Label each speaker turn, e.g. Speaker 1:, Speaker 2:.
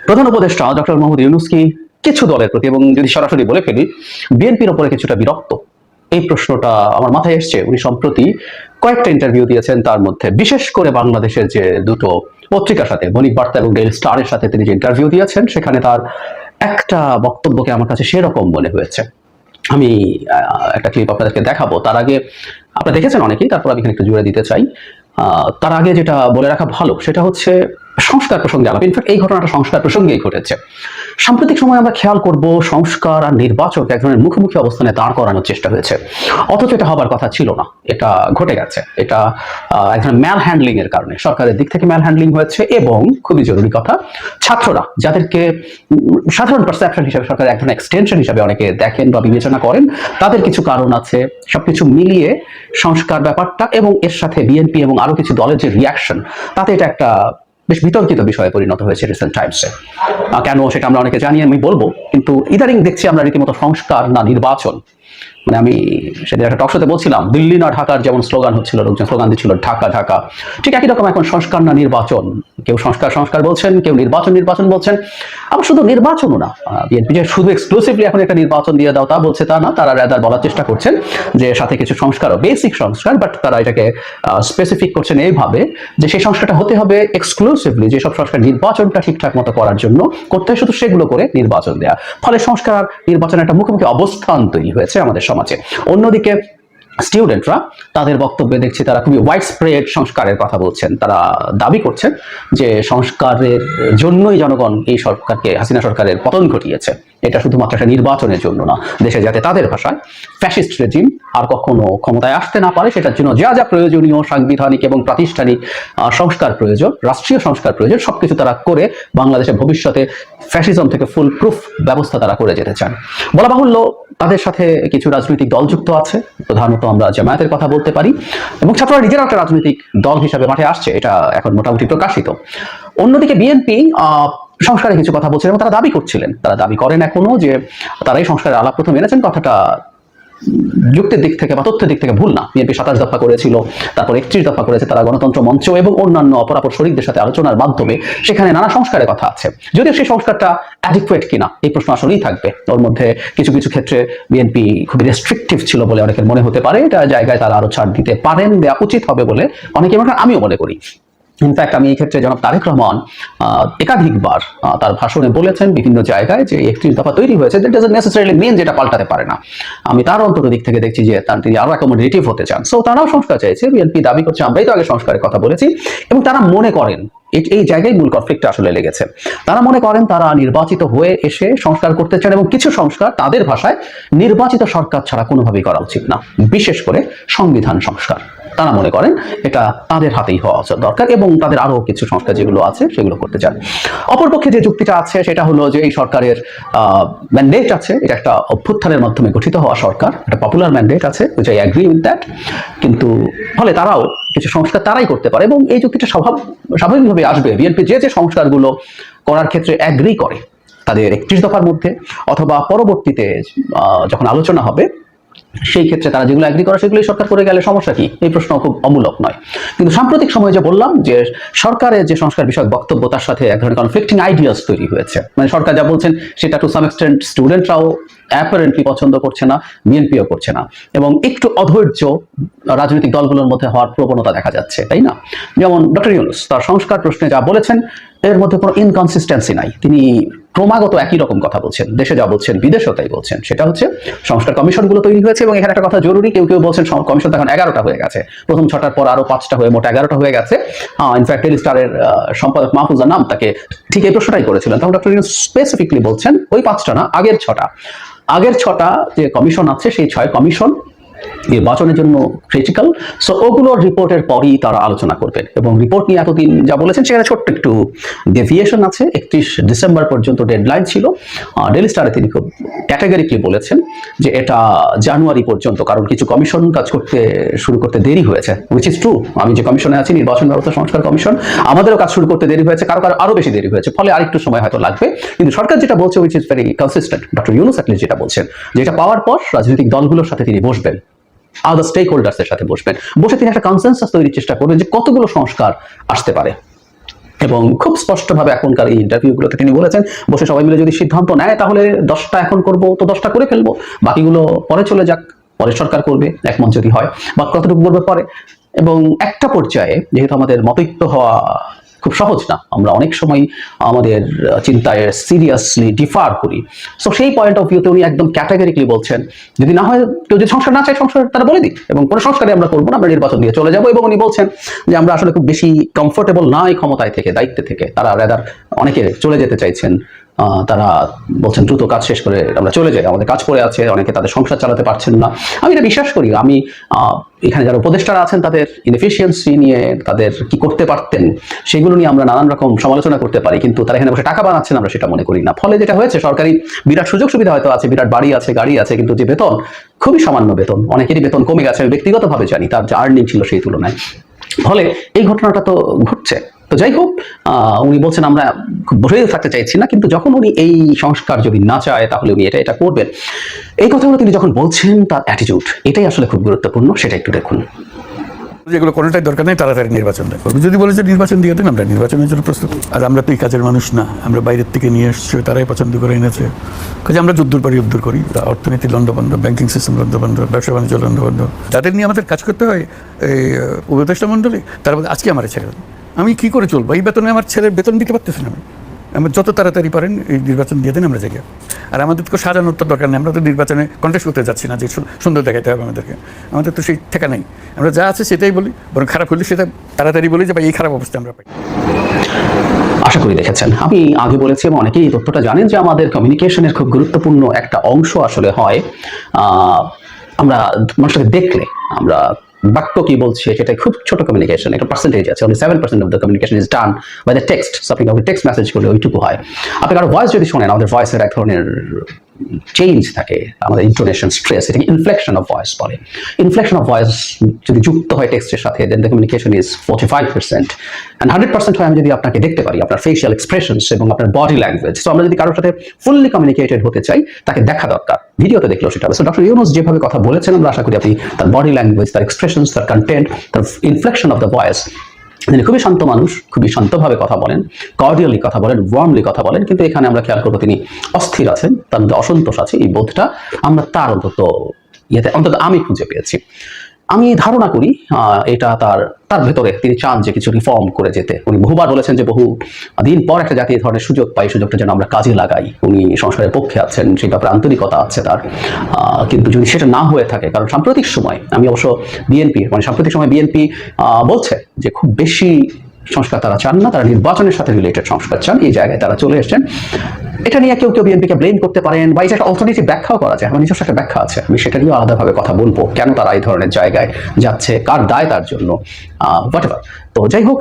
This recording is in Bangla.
Speaker 1: প্রধান উপদেষ্টা ডক্টর মোহাম্মদ ইউনূস কি কিছু দলের প্রতি, এবং যদি সরাসরি বলে ফেলি বিএনপির উপরে কিছুটা বিরক্ত, এই প্রশ্নটা আমার মাথায় এসছে। উনি সম্প্রতি কয়েকটা ইন্টারভিউ দিয়েছেন, তার মধ্যে বিশেষ করে বাংলাদেশের যে দুটো পত্রিকার সাথে, বণিক বার্তা এবং ডেইলি স্টারের সাথে তিনি যে ইন্টারভিউ দিয়েছেন, সেখানে তার একটা বক্তব্যকে আমার কাছে সেরকম মনে হয়েছে। আমি একটা ক্লিপ আপনাদেরকে দেখাবো। তার আগে আপনারা দেখেছেন অনেকেই, তারপর আমি এখানে একটু জুড়ে দিতে চাই। তার আগে যেটা বলে রাখা ভালো সেটা হচ্ছে সংস্কার প্রসঙ্গে আলাপ। ইনফ্যাক্ট এই ঘটনাটা সংস্কার প্রসঙ্গেই ঘটেছে। সাম্প্রতিক সময় আমরা খেয়াল করব সংস্কার আর নির্বাচনকে এক ধরনের মুখোমুখি অবস্থানে দাঁড় করানোর চেষ্টা হয়েছে, অথচ এটা হবার কথা ছিল না। এটা ঘটে গেছে। এটা এক ধরনের ম্যাল হ্যান্ডলিং এর কারণে, সরকারের দিক থেকে ম্যাল হ্যান্ডলিং হয়েছে। এবং খুবই জরুরি কথা, ছাত্ররা যাদেরকে সাধারণ পারসেপশন হিসেবে সরকারের এক ধরনের এক্সটেনশন হিসেবে অনেকে দেখেন বা বিবেচনা করেন, তাদের কিছু কারণ আছে। সবকিছু মিলিয়ে সংস্কার ব্যাপারটা এবং এর সাথে বিএনপি এবং আরো কিছু দলের যে রিয়াকশন, তাতে এটা একটা বেশ বিতর্কিত বিষয়ে পরিণত হয়েছে রিসেন্ট টাইমসে। কেন সেটা আমরা অনেকে জানি, আমি বলবো। কিন্তু ইদানিং দেখছি আমরা রীতিমতো সংস্কার না নির্বাচন, মানে আমি সেদিন একটা টকশোতে বলছিলাম দিল্লি না ঢাকার যেমন স্লোগান হচ্ছিল, লোকজন স্লোগান দিচ্ছিল ঢাকা ঢাকা, ঠিক একই রকম এখন সংস্কার না নির্বাচন। কেউ সংস্কার সংস্কার বলছেন, কেউ নির্বাচন নির্বাচন বলছেন। আবার শুধু নির্বাচনও না, বিএনপি যে শুধু এক্সক্লুসিভলি এখন একটা নির্বাচন দিয়ে দাও তা বলছে তা না, তারা রাদার বলার চেষ্টা করছেন যে সাথে কিছু সংস্কারও, বেসিক সংস্কার, বাট তারা এটাকে স্পেসিফিক করছেন এইভাবে যে সেই সংস্কারটা হতে হবে এক্সক্লুসিভলি যেসব সংস্কার নির্বাচনটা ঠিকঠাক মতো করার জন্য করতে হয়, শুধু সেগুলো করে নির্বাচন দেয়া। ফলে সংস্কার আর নির্বাচনের একটা মুখোমুখি অবস্থান তৈরি হয়েছে আমাদের সমাজে। অন্যদিকে স্টুডেন্টরা তাদের বক্তব্যে দেখছি তারা খুবই ওয়াইড স্প্রেড সংস্কারের কথা বলছেন। তারা দাবি করছেন যে সংস্কারের জন্যই জনগণ এই সরকারকে, হাসিনা সরকারের পতন ঘটিয়েছে। এটা শুধুমাত্র একটা নির্বাচনের জন্য না, দেশে যাতে তাদের ভাষায় ফ্যাসিস্ট রেজিম আর কখনো ক্ষমতায় আসতে না পারে সেটার জন্য যা যা প্রয়োজনীয় সাংবিধানিক এবং প্রাতিষ্ঠানিক সংস্কার প্রয়োজন, রাষ্ট্রীয় সংস্কার প্রয়োজন, সবকিছু তারা করে বাংলাদেশের ভবিষ্যতে ফ্যাসিজম থেকে ফুল প্রুফ ব্যবস্থা তারা করে যেতে চান। বলা বাহুল্য তাদের সাথে কিছু রাজনৈতিক দল যুক্ত আছে। প্রধানত আমরা জামায়াতের কথা বলতে পারি, এবং ছাত্ররা নিজেরা একটা রাজনৈতিক দল হিসাবে মাঠে আসছে, এটা এখন মোটামুটি প্রকাশিত। অন্যদিকে বিএনপি সংস্কারে কিছু কথা বলছিলেন এবং তারা দাবি করছিলেন, তারা দাবি করেন এখনো যে তারা এই সংস্কারের আলাপ প্রথম এনেছেন। কথাটা যুক্তির দিক থেকে বা তথ্যের দিক থেকে ভুল না। বিএনপি 27 দফা করেছিল, তারপর 31 দফা করেছে। তারা গণতন্ত্র মঞ্চ এবং অন্যান্য অপরাপর শরিকদের সাথে আলোচনার মাধ্যমে সেখানে নানা সংস্কারের কথা আছে। যদিও সেই সংস্কারটা অ্যাডিকুয়েট কিনা এই প্রশ্ন আসলেই থাকবে। ওর মধ্যে কিছু কিছু ক্ষেত্রে বিএনপি খুবই রেস্ট্রিকটিভ ছিল বলে অনেকের মনে হতে পারে। এটা জায়গায় তারা আরো ছাড় দিতে পারেন, দেওয়া উচিত হবে বলে অনেকে মনে করেন, আমিও মনে করি। ইনফ্যাক্ট আমি এই ক্ষেত্রে জনাব তারেক রহমান একাধিকবার তার ভাষণে বলেছেন বিভিন্ন জায়গায় যে 31 দফা তৈরি হয়েছে, দ্যাট ডাজন্ট নেসেসারিলি মিন যেটা পাল্টাতে পারে না। আমি তার অন্তত দিক থেকে দেখছি যে তিনি আরো অ্যাকোমোডেটিভ হতে চান। সো তারাও সংস্কার চাইছে। বিএনপি দাবি করছে আমরাই তো আগে সংস্কারের কথা বলেছি, এবং তারা মনে করেন এই জায়গায় মূল কনফ্লিক্টটা আসলে লেগেছে। তারা মনে করেন তারা নির্বাচিত হয়ে এসে সংস্কার করতে চান, এবং কিছু সংস্কার তাদের ভাষায় নির্বাচিত সরকার ছাড়া কোনোভাবেই করা উচিত না, বিশেষ করে সংবিধান সংস্কার। তারা মনে করেন এটা তাদের হাতেই হওয়া দরকার, এবং তাদের আরো কিছু সংস্কার যেগুলো আছে সেগুলো করতে চান। অপরপক্ষে যে যুক্তিটা আছে সেটা হলো যে এই সরকারের ম্যান্ডেট আছে, এটা একটা অভ্যুত্থানের মাধ্যমে গঠিত হওয়া সরকার, একটা পপুলার ম্যান্ডেট আছে, which I agree with that। কিন্তু ফলে তারাও কিছু সংস্কার তারাই করতে পারে, এবং এই যুক্তিটা স্বাভাবিকভাবে আসবে। বিএনপি যে যে সংস্কারগুলো করার ক্ষেত্রে অ্যাগ্রি করে তাদের 31 দফার মধ্যে অথবা পরবর্তীতে যখন আলোচনা হবে সেই ক্ষেত্রে তারা যেগুলো অ্যাগ্রি করে সেগুলোই সরকার করে গেলে সমস্যা কি, এই প্রশ্ন খুব অমূলক নয়। কিন্তু সাম্প্রতিক সময়ে যে বললাম যে সরকারের যে সংস্কার বিষয়ক বক্তব্য, তার সাথে এক ধরনের কনফ্লিক্টিং আইডিয়াস তৈরি হয়েছে। মানে সরকার যা বলছেন সেটা টু সাম এক্সটেন্ট স্টুডেন্টরাও অ্যাপারেন্টলি পছন্দ করছে না, বিএনপিও করছে না, এবং একটু অধৈর্য রাজনৈতিক দলগুলোর মধ্যে হওয়ার প্রবণতা দেখা যাচ্ছে, তাই না? যেমন ডক্টর ইউনূস তার সংস্কার প্রশ্নে যা বলেছেন এর মধ্যে কোনো ইনকনসিস্টেন্সি নাই। তিনি ক্রমাগত একই রকম কথা বলছেন, দেশে যা বলছেন বিদেশেও তাই বলছেন। সেটা হচ্ছে সংস্কার কমিশনগুলো তৈরি হয়েছে, এবং এখানে একটা কথা জরুরি, কেউ কেউ বলছেন কমিশন এখন 11টা হয়ে গেছে, প্রথম 6টার পর আরো 5টা হয়ে মোট 11টা হয়ে গেছে। ইনফ্যাক্ট ডেইলি স্টারের সম্পাদক মাহফুজা নাম তাকে ঠিক এই প্রশ্নটাই করেছিলেন, তখন ডক্টর ইউনূস স্পেসিফিকলি বলছেন ওই 5টা না, আগের 6টা যে কমিশন আছে সেই 6 কমিশন নির্বাচনের জন্য ক্রিটিক্যাল। সো ওগুলোর রিপোর্টের পরই তারা আলোচনা করবেন, এবং রিপোর্ট নিয়ে এতদিন যা বলেছেন সেখানে ছোট্ট একটু ডেভিয়েশন আছে। 31 ডিসেম্বর পর্যন্ত ডেডলাইন ছিল। ডেইলি স্টারে তিনি খুব ক্যাটাগরিক্যালি বলেছেন যে এটা জানুয়ারি পর্যন্ত, কারণ কিছু কমিশন কাজ করতে শুরু করতে দেরি হয়েছে, উইচ ইজ ট্রু। আমি যে কমিশনে আছি, নির্বাচন ব্যবস্থা সংস্কার কমিশন, আমাদেরও কাজ শুরু করতে দেরি হয়েছে, কারো আরো বেশি দেরি হয়েছে, ফলে আরেকটু সময় হয়তো লাগবে। কিন্তু সরকার যেটা বলছে which is very consistent, doctor Yunus at least যেটা বলছেন যে এটা পাওয়ার পর রাজনৈতিক দলগুলোর সাথে তিনি বসবেন, আদার স্টেক হোল্ডার্সের সাথে বসবেন, বসে তিনি একটা কনসেনসাস তৈরির চেষ্টা করবেন যে কতগুলো সংস্কার আসতে পারে। এবং খুব স্পষ্টভাবে এখনকার এই ইন্টারভিউগুলোতে তিনি বলেছেন, বসে সবাই মিলে যদি সিদ্ধান্ত নেয় তাহলে 10টা এখন করব, তো 10টা করে ফেলবো, বাকিগুলো পরে চলে যাক, পরে সরকার করবে, একমত যদি হয় বা কতটুকু করবে পরে। এবং একটা পর্যায়ে যেহেতু আমাদের মতৈক্য হওয়া খুব সহজ না, আমরা অনেক সময় আমাদের চিন্তায় সিরিয়াসলি ডিফার করি, সো সেই পয়েন্ট অফ ভিউতে উনি একদম ক্যাটাগরিক্যালি বলছেন যদি না হয়, কেউ যদি সংস্কার না চায় সংস্কার তারা বলে দিক, এবং কোনো সংস্কারে আমরা করবো না, আমরা নির্বাচন দিয়ে চলে যাবো। এবং উনি বলছেন যে আমরা আসলে খুব বেশি কমফোর্টেবল না এই ক্ষমতায় থেকে, দায়িত্বে থেকে, তারা রেদার অনেকে চলে যেতে চাইছেন, তারা বলছেন দ্রুত কাজ শেষ করে আমরা চলে যাই, আমাদের কাজ পড়ে আছে, অনেকে তাদের সংসার চালাতে পারছেন না। আমি এটা বিশ্বাস করি, আমি এখানে যারা উপদেষ্টারা আছেন তাদের ইনএফিসিয়েন্সি নিয়ে, তাদের কি করতে পারতেন সেগুলো নিয়ে আমরা নানান রকম সমালোচনা করতে পারি, কিন্তু তারা এখানে বসে টাকা বানাচ্ছেন আমরা সেটা মনে করি না। ফলে যেটা হয়েছে, সরকারি বিরাট সুযোগ সুবিধা হয়তো আছে, বিরাট বাড়ি আছে, গাড়ি আছে, কিন্তু যে বেতন খুবই সামান্য বেতন, অনেকেরই বেতন কমে গেছে, আমি ব্যক্তিগতভাবে জানি তার যে আর্নিং ছিল সেই তুলনায়। ফলে এই ঘটনাটা তো ঘটছে। তো যাই হোক, উনি বলছেন আমরা খুব বসে থাকতে চাইছি না, কিন্তু যখন উনি এই সংস্কার যদি না চায় তাহলে উনি এটা করবেন, এই কথাগুলো তিনি যখন বলছেন তার অ্যাটিটিউড, এটাই আসলে খুব গুরুত্বপূর্ণ, সেটা একটু দেখুন।
Speaker 2: যেগুলো কোনোটাই দরকার নেই, তাড়াতাড়ি নির্বাচন করবো। যদি বলে যে নির্বাচন দিয়ে দেন, আমরা নির্বাচনের জন্য প্রস্তুত। আর আমরা তো এই কাজের মানুষ না, আমরা বাইরের থেকে নিয়ে এসছি, তারাই পছন্দ করে এনেছে। কাজে আমরা যুদ্ধর পারি যুদ্ধ করি, অর্থনীতি লন্ডভন্ড, ব্যাংকিং সিস্টেম লন্ডভন্ড, ব্যবসা বাণিজ্য লন্ডভন্ড, তাদের নিয়ে আমাদের কাজ করতে হয়। এই উপদেষ্টা মণ্ডলী তার মধ্যে আজকে আমার ছেড়ে দেন, আমি কী করে চলবো? এই বেতনে আমার ছেলের বেতন দিতে পারতেছি না। আমরা যত তাড়াতাড়ি পারেন এই নির্বাচন দিয়ে দেন, আমরা জায়গা। আর আমাদের তো সাজানোর তো দরকার নেই, আমরা তো নির্বাচনে কন্টেস্ট করতে যাচ্ছি না যে সুন্দর দেখাতে হবে আমাদেরকে, আমাদের তো সেই ঠেকা নেই। আমরা যা আছে সেটাই বলি, বরং খারাপ হলে সেটা তাড়াতাড়ি বলি যে ভাই এই খারাপ অবস্থা আমরা পাই।
Speaker 1: আশা করি দেখেছেন, আমি আগে বলেছি এবং অনেকেই এই তথ্যটা জানেন যে আমাদের কমিউনিকেশনের খুব গুরুত্বপূর্ণ একটা অংশ আসলে হয় আমরা মানুষটাকে দেখলে, আমরা বাক্য কি বলছে সেটা খুব ছোট কমিউনিকেশন, একটা পার্সেন্টেজ আছে, only 7% of the communication is done by the text, something আপনি টেক্সট মেসেজ করলে ওইটুকু হয়। আপনি কারো ভয়েস যদি শোনেন, আমাদের ভয়েসের এক ধরনের চেঞ্জ থাকে, আমাদের ইন্টোনেশন, স্ট্রেস, এটাকে ইনফ্লেকশন অফ ভয়েস বলে। ইনফ্লেকশন অফ ভয়েস যদি যুক্ত হয় টেক্সটের সাথে, দেন দ্য কমিউনিকেশন ইজ 45%, and 100% হয় আমি যদি আপনাকে দেখতে পারি, আপনার ফেশিয়াল এক্সপ্রেশনস এবং আপনার বডি ল্যাঙ্গুয়েজ। সো আমরা যদি কারোর সাথে ফুললি কমিউনিকেটেড হতে চাই, তাকে দেখা দরকার, ভিডিওতে দেখলেও সেটা হবে। সো ডক্টর ইউনুস যেভাবে কথা বলেছেন, আমরা আশা করি আপনি তার বডি ল্যাঙ্গুয়েজ, তার এক্সপ্রেশনস, তার কন্টেন্ট, তার ইনফ্লেকশন অফ দ্য ভয়েস, তিনি খুবই শান্ত মানুষ, খুবই শান্তভাবে কথা বলেন, কর্ডিয়ালি কথা বলেন, ওয়ার্মলি কথা বলেন, কিন্তু এখানে আমরা খেয়াল করবো তিনি অস্থির আছেন, তার মধ্যে অসন্তোষ আছে, এই বোধটা আমরা তার অন্তত আমি খুঁজে পেয়েছি। আমি ধারণা করি এটা তার ভেতরে তিনি চান যে কিছু রিফর্ম করে যেতে। উনি বহুবার বলেছেন যে বহু দিন পর একটা জাতি ধরনের সুযোগ পাই, সুযোগটা যেন আমরা কাজে লাগাই। উনি সংস্কারের পক্ষে আছেন, সেই ব্যাপারে আন্তরিকতা আছে তার, কিন্তু যদি সেটা না হয়ে থাকে, কারণ সাম্প্রতিক সময় আমি অবশ্য সাম্প্রতিক সময় বিএনপি বলছে যে খুব বেশি সংস্কার তারা চান না, তারা নির্বাচনের সাথে রিলেটেড সংস্কার চান, এই জায়গায় তারা চলে এসেছেন। এটা নিয়ে কেউ বিএনপিকে ব্লেম করতে পারেন, বা এই যে একটা অল্টারনেটিভ ব্যাখ্যাও করা যায়, আমার নিজস্ব একটা ব্যাখ্যা আছে, আমি সেটা নিয়েও আলাদাভাবে কথা বলবো, কেন তারা এই ধরনের জায়গায় যাচ্ছে, কার দায় তার জন্য, হোয়াটএভার। তো যাই হোক,